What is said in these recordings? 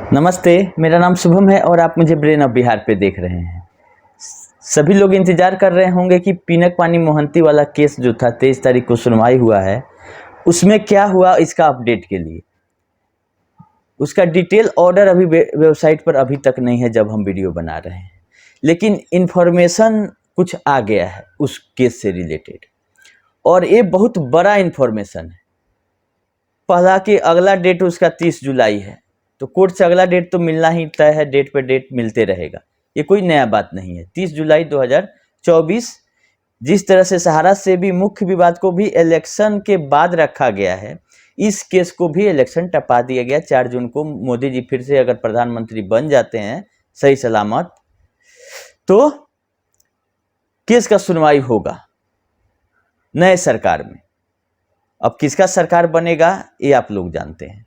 नमस्ते, मेरा नाम शुभम है और आप मुझे ब्रेन ऑफ बिहार पे देख रहे हैं। सभी लोग इंतजार कर रहे होंगे कि पिनक पानी मोहंती वाला केस जो था 23 तारीख को सुनवाई हुआ है, उसमें क्या हुआ इसका अपडेट के लिए। उसका डिटेल ऑर्डर अभी वेबसाइट पर अभी तक नहीं है जब हम वीडियो बना रहे हैं, लेकिन इन्फॉर्मेशन कुछ आ गया है उस केस से रिलेटेड, और ये बहुत बड़ा इन्फॉर्मेशन है। पहला कि अगला डेट उसका 30 जुलाई है, तो कोर्ट से अगला डेट तो मिलना ही तय है, डेट पे डेट मिलते रहेगा, ये कोई नया बात नहीं है। 30 जुलाई 2024 जिस तरह से सहारा से भी मुख्य विवाद को भी इलेक्शन के बाद रखा गया है, इस केस को भी इलेक्शन टपा दिया गया। 4 जून को मोदी जी फिर से अगर प्रधानमंत्री बन जाते हैं सही सलामत, तो केस का सुनवाई होगा नए सरकार में। अब किसका सरकार बनेगा ये आप लोग जानते हैं,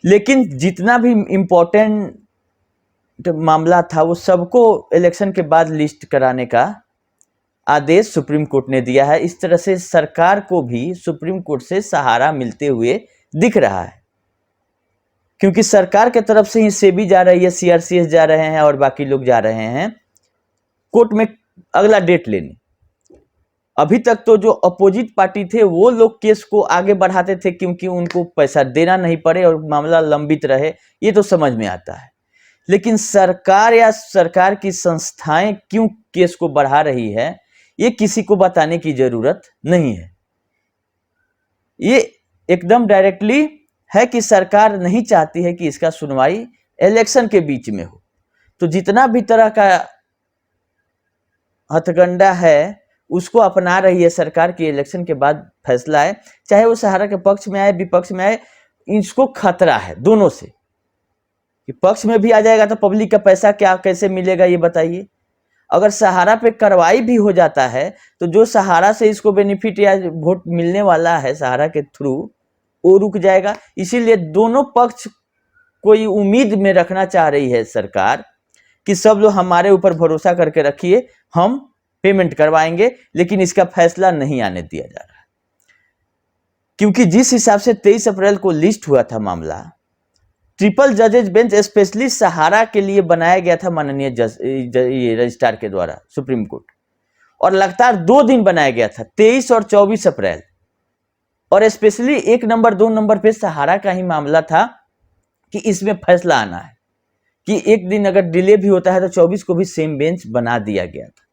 लेकिन जितना भी इम्पोर्टेंट मामला था वो सबको इलेक्शन के बाद लिस्ट कराने का आदेश सुप्रीम कोर्ट ने दिया है। इस तरह से सरकार को भी सुप्रीम कोर्ट से सहारा मिलते हुए दिख रहा है, क्योंकि सरकार के तरफ से ही सेबी जा रही है, सीआरसीएस जा रहे हैं और बाकी लोग जा रहे हैं कोर्ट में अगला डेट लेने। अभी तक तो जो अपोजिट पार्टी थे वो लोग केस को आगे बढ़ाते थे क्योंकि उनको पैसा देना नहीं पड़े और मामला लंबित रहे, ये तो समझ में आता है। लेकिन सरकार या सरकार की संस्थाएं क्यों केस को बढ़ा रही है, ये किसी को बताने की जरूरत नहीं है। ये एकदम डायरेक्टली है कि सरकार नहीं चाहती है कि इसका सुनवाई इलेक्शन के बीच में हो। तो जितना भी तरह का हथकंडा है उसको अपना रही है सरकार की। इलेक्शन के बाद फैसला है, चाहे वो सहारा के पक्ष में आए विपक्ष में आए, इसको खतरा है दोनों से कि पक्ष में भी आ जाएगा तो पब्लिक का पैसा क्या कैसे मिलेगा ये बताइए। अगर सहारा पे कार्रवाई भी हो जाता है तो जो सहारा से इसको बेनिफिट या वोट मिलने वाला है सहारा के थ्रू, वो रुक जाएगा। इसीलिए दोनों पक्ष कोई उम्मीद में रखना चाह रही है सरकार कि सब लोग हमारे ऊपर भरोसा करके रखिए, हम पेमेंट करवाएंगे, लेकिन इसका फैसला नहीं आने दिया जा रहा। क्योंकि जिस हिसाब से 23 अप्रैल को लिस्ट हुआ था मामला, ट्रिपल जजेज बेंच स्पेशली सहारा के लिए बनाया गया था माननीय रजिस्ट्रार के द्वारा सुप्रीम कोर्ट, और लगातार 2 दिन बनाया गया था 23 और 24 अप्रैल, और स्पेशली 1 नंबर 2 नंबर पे सहारा का ही मामला था कि इसमें फैसला आना है। कि एक दिन अगर डिले भी होता है तो 24 को भी सेम बेंच बना दिया गया था,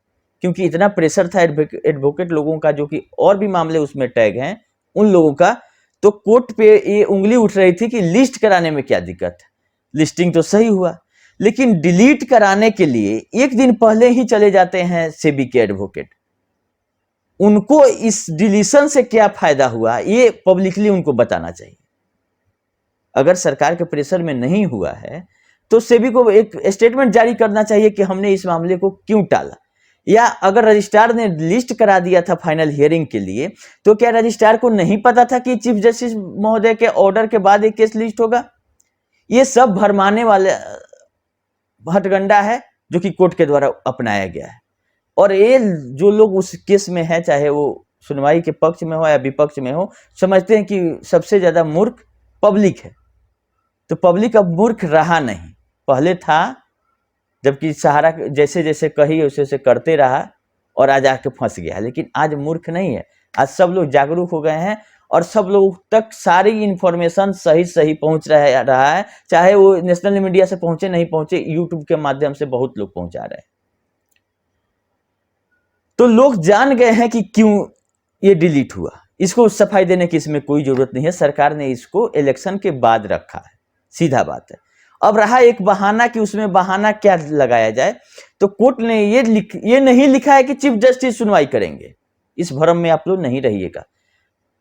क्योंकि इतना प्रेशर था एडवोकेट लोगों का, जो कि और भी मामले उसमें टैग हैं उन लोगों का। तो कोर्ट पे ये उंगली उठ रही थी कि लिस्ट कराने में क्या दिक्कत है, लिस्टिंग तो सही हुआ, लेकिन डिलीट कराने के लिए 1 दिन पहले ही चले जाते हैं सेबी के एडवोकेट। उनको इस डिलीशन से क्या फायदा हुआ ये पब्लिकली उनको बताना चाहिए। अगर सरकार के प्रेशर में नहीं हुआ है तो सेबी को एक स्टेटमेंट जारी करना चाहिए कि हमने इस मामले को क्यों टाला। या अगर रजिस्ट्रार ने लिस्ट करा दिया था फाइनल हियरिंग के लिए, तो क्या रजिस्ट्रार को नहीं पता था कि चीफ जस्टिस महोदय के ऑर्डर के बाद एक केस लिस्ट होगा? ये सब भरमाने वाले हथकंडा है जो कि कोर्ट के द्वारा अपनाया गया है। और ये जो लोग उस केस में है, चाहे वो सुनवाई के पक्ष में हो या विपक्ष में हो, समझते हैं कि सबसे ज्यादा मूर्ख पब्लिक है। तो पब्लिक अब मूर्ख रहा नहीं, पहले था, जबकि सहारा जैसे जैसे कही वैसे वैसे करते रहा और आज आके फंस गया। लेकिन आज मूर्ख नहीं है, आज सब लोग जागरूक हो गए हैं और सब लोग तक सारी इंफॉर्मेशन सही सही पहुंच रहा है, चाहे वो नेशनल मीडिया से पहुंचे नहीं पहुंचे, यूट्यूब के माध्यम से बहुत लोग पहुंचा रहे हैं। तो लोग जान गए हैं कि क्यों ये डिलीट हुआ। इसको सफाई देने की इसमें कोई जरूरत नहीं है, सरकार ने इसको इलेक्शन के बाद रखा है, सीधा बात है। अब रहा एक बहाना कि उसमें बहाना क्या लगाया जाए, तो कोर्ट ने ये नहीं लिखा है कि चीफ जस्टिस सुनवाई करेंगे। इस भ्रम में आप लोग नहीं रहिएगा।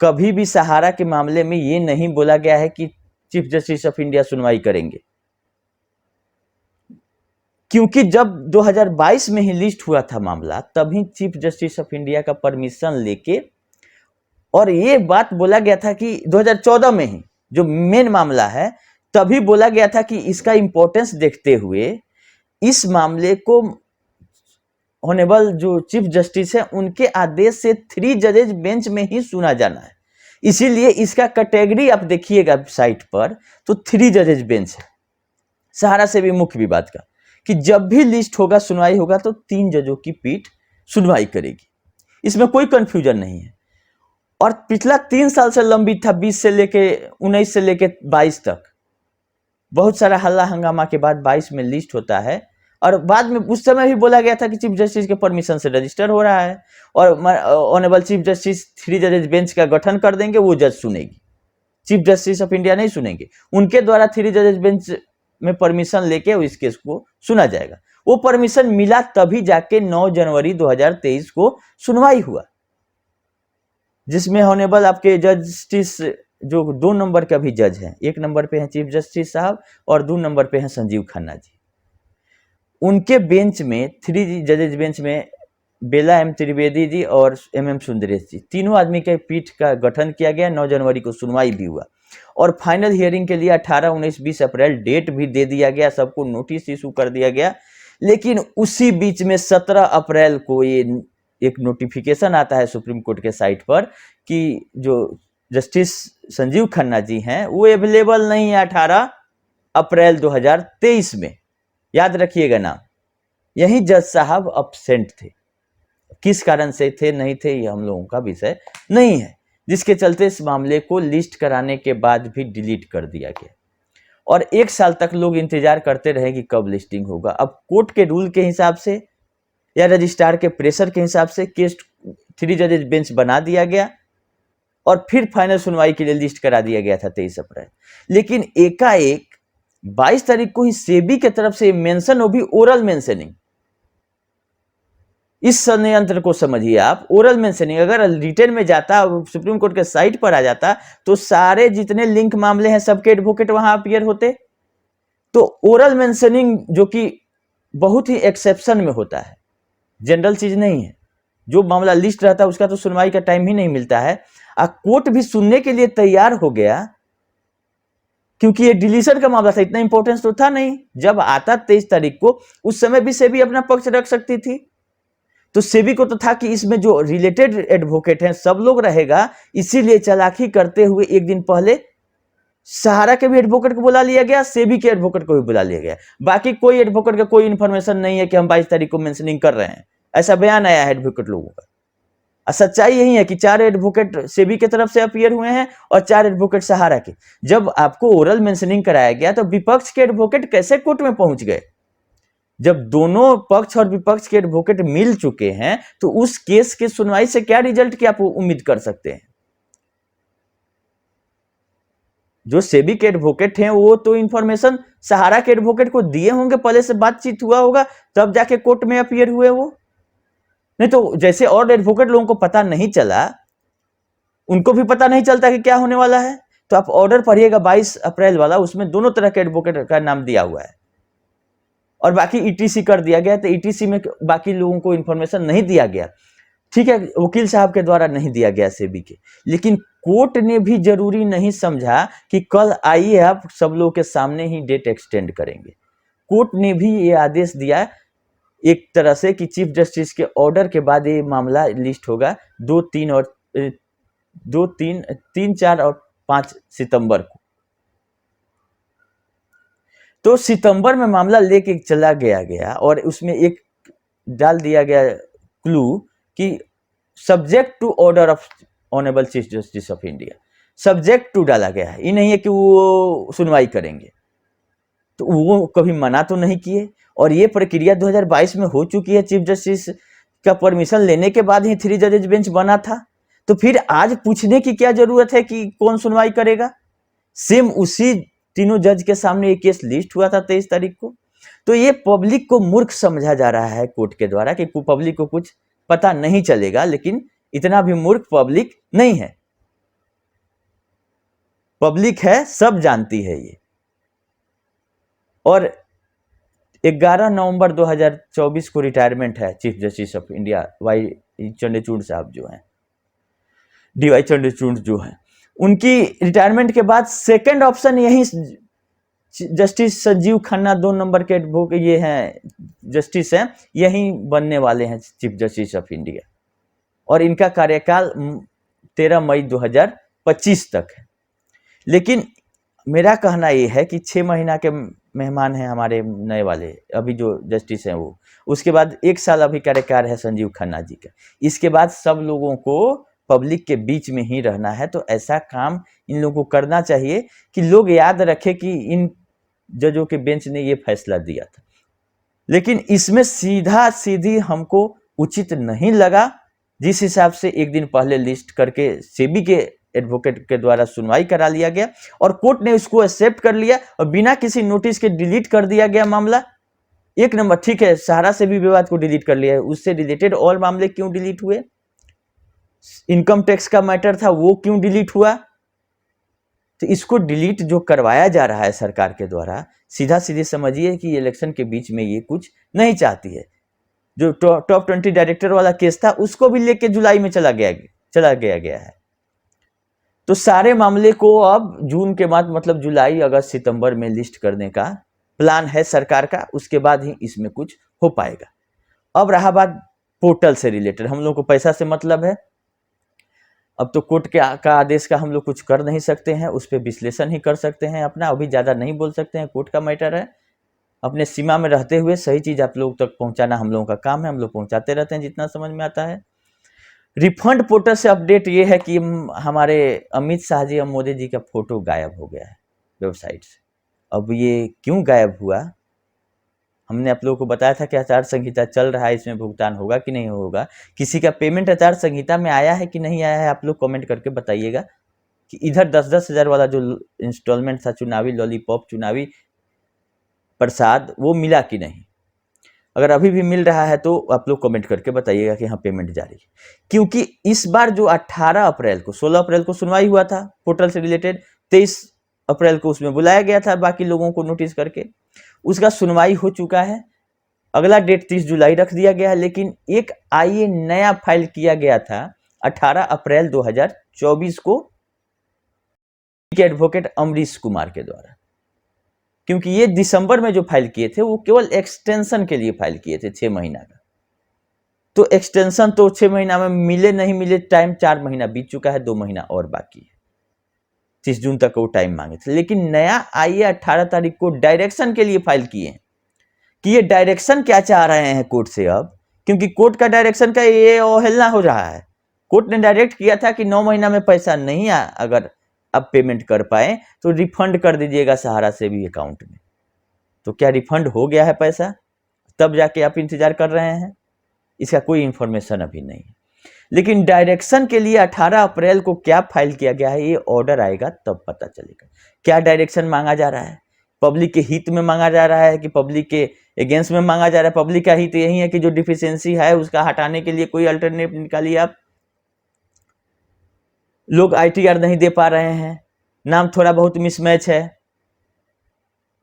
कभी भी सहारा के मामले में ये नहीं बोला गया है कि चीफ जस्टिस ऑफ इंडिया सुनवाई करेंगे, क्योंकि जब 2022 में ही लिस्ट हुआ था मामला, तभी चीफ जस्टिस ऑफ इंडिया का परमिशन लेके, और ये बात बोला गया था कि 2014 में ही जो मेन मामला है, तभी बोला गया था कि इसका इंपॉर्टेंस देखते हुए इस मामले को ऑनरेबल जो चीफ जस्टिस है उनके आदेश से 3 जजेज बेंच में ही सुना जाना है। इसीलिए इसका कैटेगरी आप देखिएगा साइट पर तो 3 जजेज बेंच है। सहारा से भी मुख्य विवाद का, कि जब भी लिस्ट होगा, सुनवाई होगा, तो 3 जजों की पीठ सुनवाई करेगी। इसमें कोई कंफ्यूजन नहीं है। और पिछला 3 साल से लंबित था, 20 से लेके 19 से लेके 22 तक। बहुत सारा हल्ला हंगामा के बाद 22 में लिस्ट होता है, और बाद में उस समय भी बोला गया था कि चीफ जस्टिस के परमिशन से रजिस्टर हो रहा है, और ऑनरेबल चीफ जस्टिस 3 जजेज बेंच का गठन कर देंगे, वो जज सुनेगी, चीफ जस्टिस ऑफ इंडिया नहीं सुनेंगे, उनके द्वारा 3 जजेज बेंच में परमिशन लेके इस केस को सुना जाएगा। वो परमिशन मिला तभी जाके 9 जनवरी 2023 को सुनवाई हुआ, जिसमें ऑनरेबल आपके जस्टिस जो 2 नंबर का भी जज हैं, 1 नंबर पे हैं चीफ जस्टिस साहब और 2 नंबर पे हैं संजीव खन्ना जी। उनके बेंच में 3 जजेज बेंच में बेला एम त्रिवेदी जी और एम सुंदरेश जी, तीनों आदमी के पीठ का गठन किया गया। 9 जनवरी को सुनवाई भी हुआ, और फाइनल हियरिंग के लिए 18, 19, 20 अप्रैल डेट भी दे दिया गया, सबको नोटिस इशू कर दिया गया। लेकिन उसी बीच में 17 अप्रैल को ये एक नोटिफिकेशन आता है सुप्रीम कोर्ट के साइट पर कि जो जस्टिस संजीव खन्ना जी हैं वो अवेलेबल नहीं है 18 अप्रैल 2023 में। याद रखिएगा नाम, यही जज साहब अपसेंट थे। किस कारण से थे नहीं थे ये हम लोगों का विषय नहीं है, जिसके चलते इस मामले को लिस्ट कराने के बाद भी डिलीट कर दिया गया, और 1 साल तक लोग इंतजार करते रहे कि कब लिस्टिंग होगा। अब कोर्ट के रूल के हिसाब से या रजिस्ट्रार के प्रेशर के हिसाब से केस 3 जजेज बेंच बना दिया गया, और फिर फाइनल सुनवाई के लिए लिस्ट करा दिया गया था 23 अप्रैल। लेकिन एकाएक 22 तारीख को ही सेबी के तरफ से मेंशन, वो भी ओरल मेंशनिंग। इस संयंत्र को समझिए आप, ओरल मेंशनिंग अगर रिटेन में जाता, सुप्रीम कोर्ट के साइट पर आ जाता, तो सारे जितने लिंक मामले हैं सबके एडवोकेट वहां अपीयर होते। तो ओरल मेंशनिंग जो कि बहुत ही एक्सेप्शन में होता है, जनरल चीज नहीं है। जो मामला लिस्ट रहता है उसका तो सुनवाई का टाइम ही नहीं मिलता है। कोर्ट भी सुनने के लिए तैयार हो गया, क्योंकि ये डिलीशन का मामला था, इतना इंपॉर्टेंस तो था नहीं। जब आता 23 तारीख को, उस समय भी सेबी अपना पक्ष रख सकती थी। तो सेबी को तो था कि इसमें जो रिलेटेड एडवोकेट हैं सब लोग रहेगा, इसीलिए चालाकी करते हुए एक दिन पहले सहारा के भी एडवोकेट को बुला लिया गया, सेबी के एडवोकेट को भी बुला लिया गया। बाकी कोई एडवोकेट का कोई इंफॉर्मेशन नहीं है कि हम 22 तारीख को मेंशनिंग कर रहे हैं, ऐसा बयान आया है एडवोकेट लोगों का। सच्चाई यही है कि 4 एडवोकेट सेबी की तरफ से अपीयर हुए हैं और 4 एडवोकेट सहारा के। जब आपको ओरल मेंशनिंग कराया गया तो विपक्ष के एडवोकेट कैसे कोर्ट में पहुंच गए? जब दोनों पक्ष और विपक्ष के एडवोकेट मिल चुके हैं तो उस केस की सुनवाई से क्या रिजल्ट की आप उम्मीद कर सकते हैं? जो सेबी के एडवोकेट हैं वो तो इंफॉर्मेशन सहारा के एडवोकेट को दिए होंगे, पहले से बातचीत हुआ होगा, तब जाके कोर्ट में अपीयर हुए वो। नहीं तो जैसे और एडवोकेट लोगों को पता नहीं चला, उनको भी पता नहीं चलता कि क्या होने वाला है। तो आप ऑर्डर पढ़िएगा 22 अप्रैल वाला, उसमें दोनों तरह के एडवोकेट का नाम दिया हुआ है, और बाकी ईटीसी कर दिया गया। तो ईटीसी में बाकी लोगों को इंफॉर्मेशन नहीं दिया गया, ठीक है, वकील साहब के द्वारा नहीं दिया गया सेबी के। लेकिन कोर्ट ने भी जरूरी नहीं समझा कि कल आइए आप सब लोगों के सामने ही डेट एक्सटेंड करेंगे। कोर्ट ने भी ये आदेश दिया एक तरह से कि चीफ जस्टिस के ऑर्डर के बाद ये मामला लिस्ट होगा 2, 3, 4 और 5 सितंबर को। तो सितंबर में मामला लेके चला गया और उसमें एक डाल दिया गया क्लू कि subject to order of honourable chief justice of India, subject to डाला गया है। ये नहीं है कि वो सुनवाई करेंगे, तो वो कभी मना तो नहीं किए। और ये प्रक्रिया 2022 में हो चुकी है, चीफ जस्टिस का परमिशन लेने के बाद ही 3 जजेज बेंच बना था। तो फिर आज पूछने की क्या जरूरत है कि कौन सुनवाई करेगा? सेम उसी तीनों जज के सामने ये केस लिस्ट हुआ था 23 तारीख को। तो ये पब्लिक को मूर्ख समझा जा रहा है कोर्ट के द्वारा कि पब्लिक को कुछ पता नहीं चलेगा, लेकिन इतना भी मूर्ख पब्लिक नहीं है। पब्लिक है, सब जानती है ये। और 11 नवंबर 2024 को रिटायरमेंट है chief justice of India Y Chandrachud साहब जो हैं, डीवाई चंद्रचूड़ जो हैं, उनकी रिटायरमेंट के बाद सेकंड ऑप्शन यही जस्टिस संजीव खन्ना 2 नंबर के एडवोकेट ये हैं जस्टिस हैं, यही बनने वाले हैं चीफ जस्टिस ऑफ इंडिया। और इनका कार्यकाल 13 मई 2025 तक है। लेकिन मेरा कहना ये है कि 6 महीना के मेहमान हैं हमारे नए वाले, अभी जो जस्टिस हैं वो। उसके बाद 1 साल अभी कार्यकाल है संजीव खन्ना जी का। इसके बाद सब लोगों को पब्लिक के बीच में ही रहना है, तो ऐसा काम इन लोगों को करना चाहिए कि लोग याद रखें कि इन जजों के बेंच ने ये फैसला दिया था। लेकिन इसमें सीधा-सीधी हमको उचित नहीं लगा, जिस हिसाब से एक दिन पहले लिस्ट करके सेबी के एडवोकेट के द्वारा सुनवाई करा लिया गया और कोर्ट ने उसको एक्सेप्ट कर लिया और बिना किसी नोटिस के डिलीट कर दिया गया मामला। एक नंबर, ठीक है, सहारा से भी विवाद को डिलीट कर लिया है, उससे रिलेटेड और मामले क्यों डिलीट हुए? इनकम टैक्स का मैटर था, वो क्यों डिलीट हुआ? तो इसको डिलीट जो करवाया जा रहा है सरकार के द्वारा, सीधा सीधे समझिए कि इलेक्शन के बीच में ये कुछ नहीं चाहती है। जो टॉप 20 डायरेक्टर वाला केस था उसको भी लेके जुलाई में चला गया है। तो सारे मामले को अब जून के बाद मतलब जुलाई, अगस्त, सितंबर में लिस्ट करने का प्लान है सरकार का, उसके बाद ही इसमें कुछ हो पाएगा। अब रहा बात पोर्टल से रिलेटेड, हम लोग को पैसा से मतलब है। अब तो कोर्ट का आदेश का हम लोग कुछ कर नहीं सकते हैं, उस पर विश्लेषण ही कर सकते हैं अपना, अभी ज़्यादा नहीं बोल सकते हैं, कोर्ट का मैटर है। अपने सीमा में रहते हुए सही चीज़ आप लोग तक पहुंचाना हम लोगों का काम है, हम लोग पहुंचाते रहते हैं जितना समझ में आता है। रिफंड पोर्टल से अपडेट ये है कि हमारे अमित शाह जी और मोदी जी का फोटो गायब हो गया है वेबसाइट से। अब ये क्यों गायब हुआ? हमने आप लोगों को बताया था कि आचार संहिता चल रहा है, इसमें भुगतान होगा कि नहीं होगा। किसी का पेमेंट आचार संहिता में आया है कि नहीं आया है, आप लोग कमेंट करके बताइएगा कि इधर 10-10 हज़ार वाला जो इंस्टॉलमेंट था, चुनावी लॉलीपॉप, चुनावी प्रसाद, वो मिला कि नहीं। अगर अभी भी मिल रहा है तो आप लोग कमेंट करके बताइएगा कि हाँ पेमेंट जारी है। क्योंकि इस बार जो 18 अप्रैल को, 16 अप्रैल को सुनवाई हुआ था पोर्टल से रिलेटेड, 23 अप्रैल को उसमें बुलाया गया था बाकी लोगों को नोटिस करके, उसका सुनवाई हो चुका है। अगला डेट 30 जुलाई रख दिया गया है। लेकिन एक आईए नया फाइल किया गया था 18 अप्रैल 2024 को एडवोकेट अमरीश कुमार के द्वारा, क्योंकि ये दिसंबर में जो फाइल किए थे वो केवल एक्सटेंशन के लिए फाइल किए थे 6 महीना का। तो एक्सटेंशन तो 6 महीना में मिले नहीं मिले, टाइम 4 महीना बीत चुका है, 2 महीना और बाकी है। 30 जून तक वो टाइम मांगे थे। लेकिन नया आईए 18 तारीख को डायरेक्शन के लिए फाइल किए कि ये डायरेक्शन क्या चाह रहे हैं कोर्ट से अब, क्योंकि कोर्ट का डायरेक्शन का ये अवहेलना हो रहा है। कोर्ट ने डायरेक्ट किया था कि 9 महीना में पैसा नहीं अगर आप पेमेंट कर पाए तो रिफंड कर दीजिएगा सहारा से भी अकाउंट में। तो क्या रिफंड हो गया है पैसा? तब जाके आप इंतजार कर रहे हैं, इसका कोई इंफॉर्मेशन अभी नहीं। लेकिन डायरेक्शन के लिए 18 अप्रैल को क्या फाइल किया गया है, ये ऑर्डर आएगा तब पता चलेगा। क्या डायरेक्शन मांगा जा रहा है? पब्लिक के हित में मांगा जा रहा है कि पब्लिक के अगेंस्ट में मांगा जा रहा है? पब्लिक का हित यही है कि जो डिफिशियंसी है उसका हटाने के लिए कोई अल्टरनेटिव निकालिए आप। लोग आईटीआर नहीं दे पा रहे हैं, नाम थोड़ा बहुत मिसमैच है,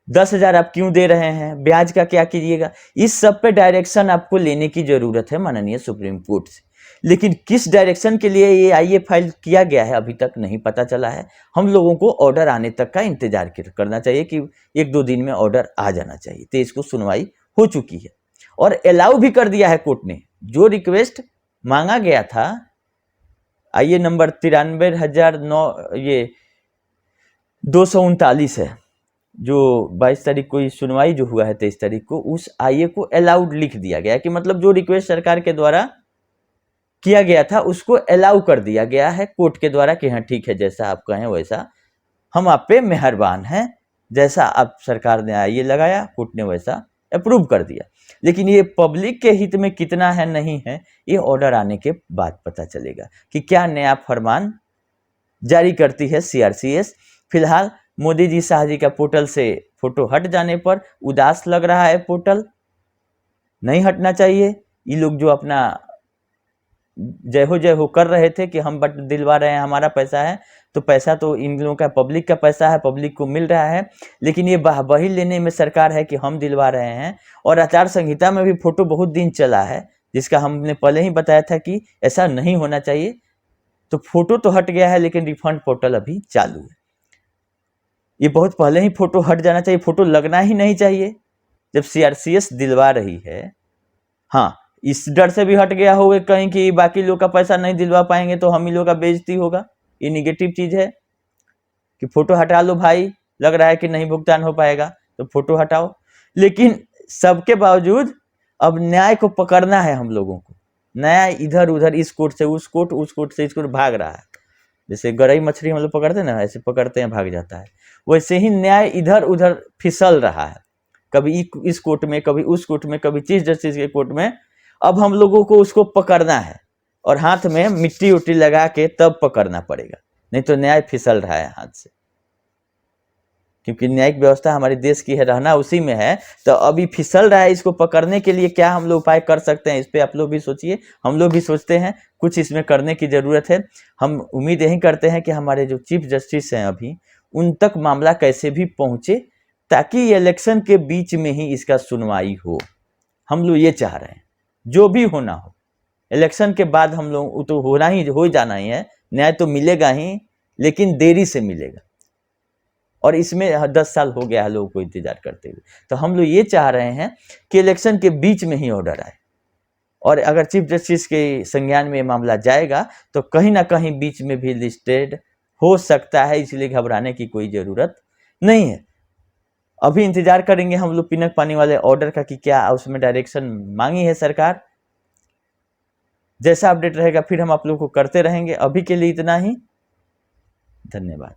10,000 आप क्यों दे रहे हैं, ब्याज का क्या कीजिएगा? इस सब पे डायरेक्शन आपको लेने की जरूरत है माननीय सुप्रीम कोर्ट से। लेकिन किस डायरेक्शन के लिए ये आईए फाइल किया गया है अभी तक नहीं पता चला है। हम लोगों को ऑर्डर आने तक का इंतजार करना चाहिए कि 1-2 दिन में ऑर्डर आ जाना चाहिए। तो इसको सुनवाई हो चुकी है और अलाउ भी कर दिया है कोर्ट ने। जो रिक्वेस्ट मांगा गया था आईए नंबर 93,239 है, जो 22 तारीख को सुनवाई जो हुआ है 23 तारीख को, उस आईए को अलाउड लिख दिया गया कि मतलब जो रिक्वेस्ट सरकार के द्वारा किया गया था उसको अलाउ कर दिया गया है कोर्ट के द्वारा कि हाँ ठीक है, जैसा आप कहें वैसा हम आप पे मेहरबान हैं, जैसा आप सरकार ने आईए लगाया कोर्ट ने वैसा अप्रूव कर दिया। लेकिन ये पब्लिक के हित में कितना है नहीं है, ये ऑर्डर आने के बाद पता चलेगा कि क्या नया फरमान जारी करती है सीआरसीएस। फिलहाल मोदी जी शाह जी का पोर्टल से फोटो हट जाने पर उदास लग रहा है पोर्टल, नहीं हटना चाहिए। ये लोग जो अपना जय हो कर रहे थे कि हम बट दिलवा रहे हैं, हमारा पैसा है, तो पैसा तो इन लोगों का पब्लिक का पैसा है, पब्लिक को मिल रहा है। लेकिन ये वाहवाही लेने में सरकार है कि हम दिलवा रहे हैं। और आचार संहिता में भी फोटो बहुत दिन चला है, जिसका हमने पहले ही बताया था कि ऐसा नहीं होना चाहिए। तो फोटो तो हट गया है लेकिन रिफंड पोर्टल अभी चालू है। ये बहुत पहले ही फोटो हट जाना चाहिए, फोटो लगना ही नहीं चाहिए जब सीआरसीएस दिलवा रही है। हाँ, इस डर से भी हट गया होगा कहीं कि बाकी लोग का पैसा नहीं दिलवा पाएंगे तो हम ही लोग का बेइज्जती होगा। ये निगेटिव चीज है कि फोटो हटा लो भाई, लग रहा है कि नहीं भुगतान हो पाएगा तो फोटो हटाओ। लेकिन सबके बावजूद अब न्याय को पकड़ना है हम लोगों को। न्याय इधर उधर, इस कोर्ट से उस कोर्ट, उस कोर्ट से इस कोर्ट भाग रहा है। जैसे गरई मछली हम लोग पकड़ते हैं ना, ऐसे पकड़ते हैं भाग जाता है, वैसे ही न्याय इधर उधर फिसल रहा है, कभी इस कोर्ट में, कभी उस कोर्ट में, कभी चीफ जस्टिस के कोर्ट में। अब हम लोगों को उसको पकड़ना है और हाथ में मिट्टी उट्टी लगा के तब पकड़ना पड़ेगा, नहीं तो न्याय फिसल रहा है हाथ से। क्योंकि न्यायिक व्यवस्था हमारे देश की है, रहना उसी में है, तो अभी फिसल रहा है। इसको पकड़ने के लिए क्या हम लोग उपाय कर सकते हैं, इस पे आप लोग भी सोचिए, हम लोग भी सोचते हैं कुछ इसमें करने की जरूरत है। हम उम्मीद यही करते हैं कि हमारे जो चीफ जस्टिस हैं अभी, उन तक मामला कैसे भी पहुंचे, ताकि इलेक्शन के बीच में ही इसका सुनवाई हो। हम लोग ये चाह रहे हैं, जो भी होना हो इलेक्शन के बाद हम लोग तो होना ही, हो जाना ही है, न्याय तो मिलेगा ही, लेकिन देरी से मिलेगा। और इसमें 10 साल हो गया है लोगों को इंतजार करते हुए। तो हम लोग ये चाह रहे हैं कि इलेक्शन के बीच में ही ऑर्डर आए, और अगर चीफ जस्टिस के संज्ञान में मामला जाएगा तो कहीं ना कहीं बीच में भी लिस्टेड हो सकता है, इसलिए घबराने की कोई जरूरत नहीं है। अभी इंतजार करेंगे हम लोग पिनक पानी वाले ऑर्डर का कि क्या उसमें डायरेक्शन मांगी है सरकार। जैसा अपडेट रहेगा फिर हम आप लोग को करते रहेंगे। अभी के लिए इतना ही, धन्यवाद।